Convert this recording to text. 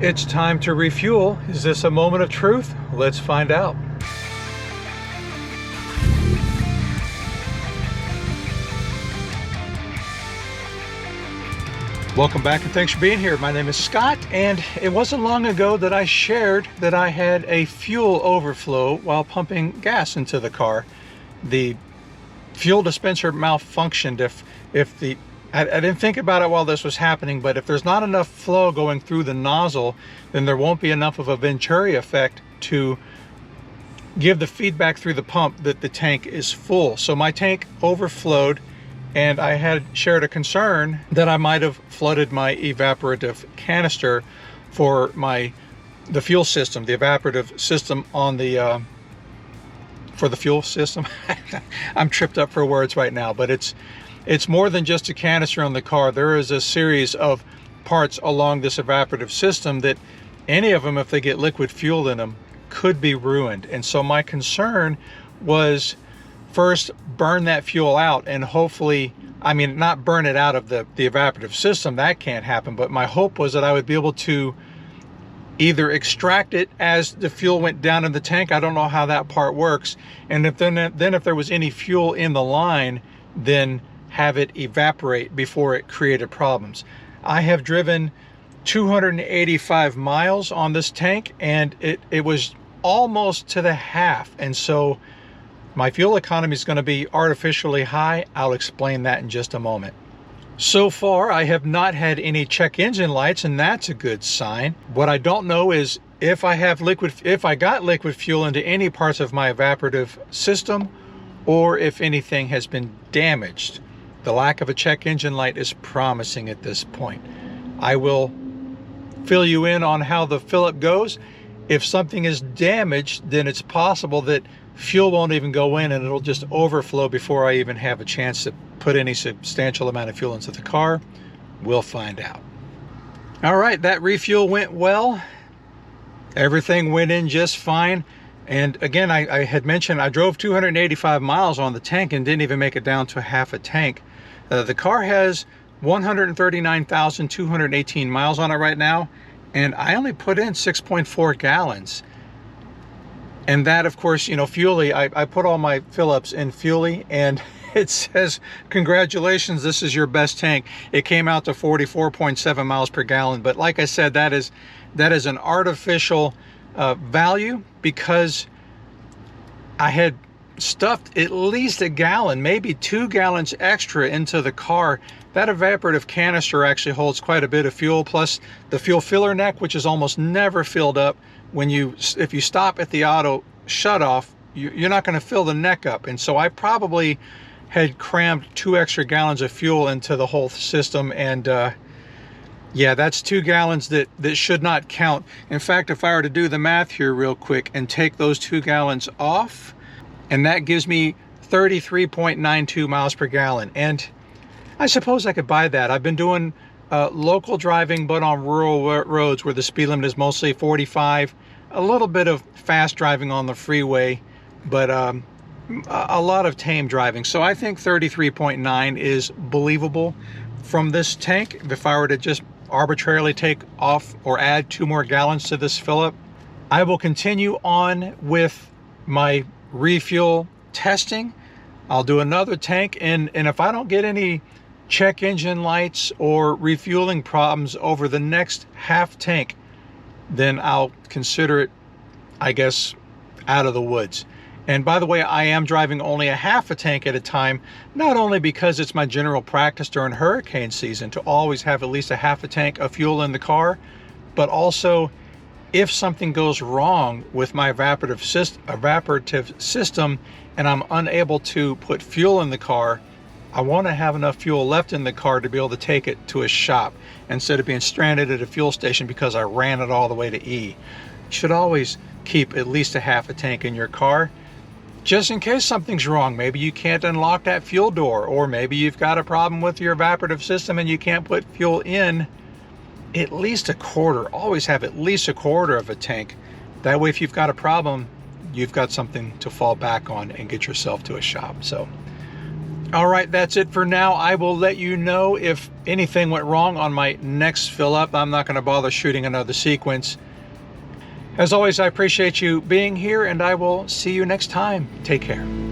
It's time to refuel. Is this a moment of truth? Let's find out. Welcome back and thanks for being here. My name is Scott, and it wasn't long ago that I shared that I had a fuel overflow while pumping gas into the car. The fuel dispenser malfunctioned. I didn't think about it while this was happening, but if there's not enough flow going through the nozzle, then there won't be enough of a Venturi effect to give the feedback through the pump that the tank is full. So my tank overflowed, and I had shared a concern that I might have flooded my evaporative canister for the fuel system, the evaporative system on the for the fuel system. I'm tripped up for words right now, but it's more than just a canister on the car. There is a series of parts along this evaporative system that any of them, if they get liquid fuel in them, could be ruined. And so my concern was, first, burn that fuel out and hopefully, I mean, not burn it out of the evaporative system, that can't happen, but my hope was that I would be able to either extract it as the fuel went down in the tank. I don't know how that part works. And if then if there was any fuel in the line, then have it evaporate before it created problems. I have driven 285 miles on this tank, and it was almost to the half, and so my fuel economy is going to be artificially high. I'll explain that in just a moment. So far, I have not had any check engine lights, and that's a good sign. What I don't know is if I got liquid fuel into any parts of my evaporative system, or if anything has been damaged. The lack of a check engine light is promising at this point. I will fill you in on how the fill-up goes. If something is damaged, then it's possible that fuel won't even go in and it'll just overflow before I even have a chance to put any substantial amount of fuel into the car. We'll find out. All right, that refuel went well. Everything went in just fine. And again, I had mentioned I drove 285 miles on the tank and didn't even make it down to half a tank. The car has 139,218 miles on it right now, and I only put in 6.4 gallons. And that, of course, you know, Fuelie, I put all my fill-ups in Fuelie, and it says, congratulations, this is your best tank. It came out to 44.7 miles per gallon. But like I said, that is an artificial value, because I had stuffed at least a gallon, maybe 2 gallons extra into the car. That evaporative canister actually holds quite a bit of fuel, plus the fuel filler neck, which is almost never filled up. If you stop at the auto shutoff, you're not going to fill the neck up. And so I probably had crammed 2 extra gallons of fuel into the whole system, and yeah, that's 2 gallons that should not count. In fact, if I were to do the math here real quick and take those 2 gallons off, and that gives me 33.92 miles per gallon. And I suppose I could buy that. I've been doing local driving, but on rural roads where the speed limit is mostly 45. A little bit of fast driving on the freeway, but a lot of tame driving. So I think 33.9 is believable from this tank. If I were to just arbitrarily take off or add 2 more gallons to this fill-up, I will continue on with my refuel testing. I'll do another tank, and if I don't get any check engine lights or refueling problems over the next half tank, then I'll consider it, I guess, out of the woods. And by the way, I am driving only a half a tank at a time, not only because it's my general practice during hurricane season to always have at least a half a tank of fuel in the car, but also if something goes wrong with my evaporative system and I'm unable to put fuel in the car, I want to have enough fuel left in the car to be able to take it to a shop instead of being stranded at a fuel station because I ran it all the way to E. You should always keep at least a half a tank in your car, just in case something's wrong. Maybe you can't unlock that fuel door, or maybe you've got a problem with your evaporative system and you can't put fuel in. At least a quarter. Always have at least a quarter of a tank. That way, if you've got a problem, you've got something to fall back on and get yourself to a shop. So All right, that's it for now. I will let you know if anything went wrong on my next fill up. I'm not going to bother shooting another sequence. As always, I appreciate you being here, and I will see you next time. Take care.